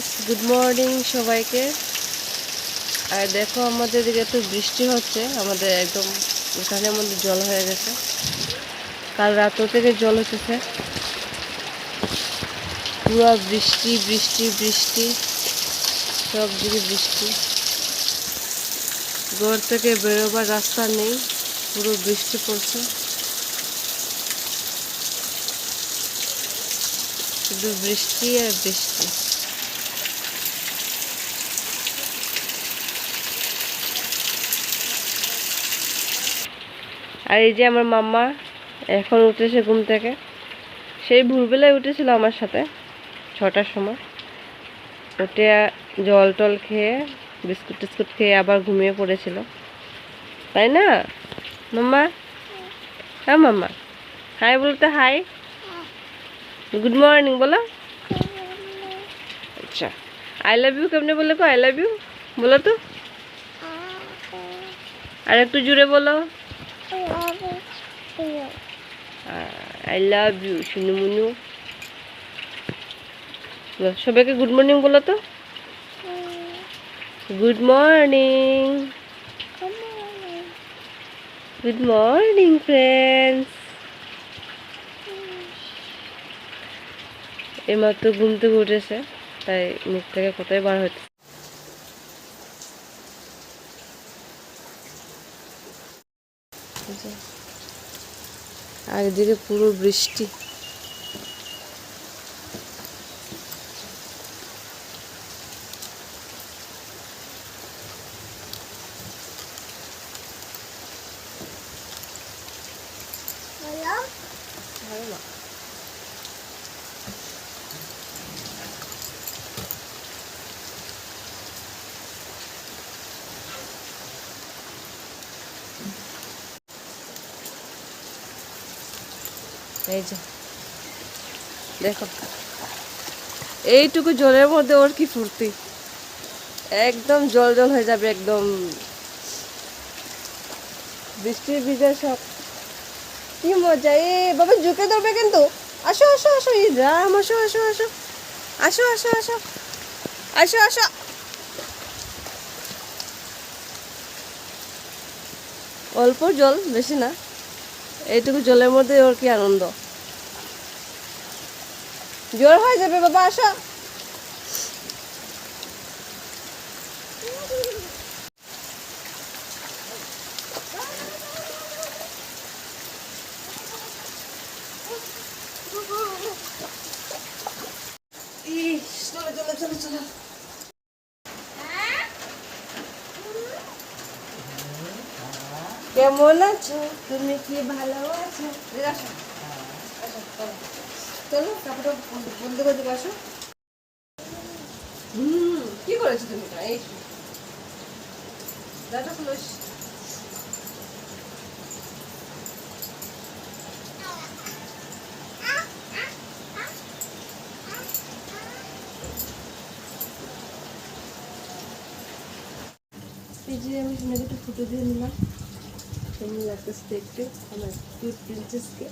Friends good morning সবাইকে। আর দেখো আমাদের দিকে তো বৃষ্টি হচ্ছে, আমাদের একদম উঠানের মধ্যে জল হয়ে গেছে। কাল রাত থেকে জল হচ্ছে, পুরো বৃষ্টি বৃষ্টি বৃষ্টি, সব দিকে বৃষ্টি। ঘর থেকে বেরোবার রাস্তা নেই, পুরো বৃষ্টি পড়ছে, শুধু বৃষ্টি আর বৃষ্টি। আর এই যে আমার মাম্মা এখন উঠেছে ঘুম থেকে, সেই ভোরবেলায় উঠেছিল আমার সাথে 6টার সময়। উঠে জল টল খেয়ে বিস্কুট টিস্কুট খেয়ে আবার ঘুমিয়ে পড়েছিল, তাই না মাম্মা? হ্যাঁ মাম্মা, হাই বলতে, হাই, গুড মর্নিং বলো। আচ্ছা, আই লাভ ইউ কেমনে বলে কো? আই লাভ ইউ বলো তো, আর একটু জোরে বলো, আই লাভ ইউ শুনু মুনু। সবাইকে গুড মর্নিং বলো তো, good morning, good morning friends. এইমাত্র ঘুম থেকে উঠেছে, তাই মুখ থেকে কোথায় বার হচ্ছে। আর এদিকে পুরো বৃষ্টি। এই যে দেখো, এইটুকু জলের মধ্যে ওর কি ফুর্তি, একদম জল জল হয়ে যাবে, একদম বৃষ্টির ভিজে সব। কি মজা! এ বাবা ঝুঁকে ধরবে কিন্তু। আসো আসো আসো, এই রাম, আসো আসো আসো আসো আসো আসো আসো আসো। অল্প জল, বেশি না, এইটুকু জলের মধ্যে ওর কি আনন্দ। জ্বর হয়ে যাবে বাবা, আসো। চলো চলো চলো চলো। কেমন আছো তুমি? কি ভালো আছো? চলো কাপড়টা বন্ধ করে দেবো, আসো। কি করেছো তুমি? এই দাদা খুলো। এই যে আমি শুনে একটু ফুটো দিয়ে নিলাম, কেমন লাগতেছে দেখতে আমার কিউট প্রিন্সেসকে।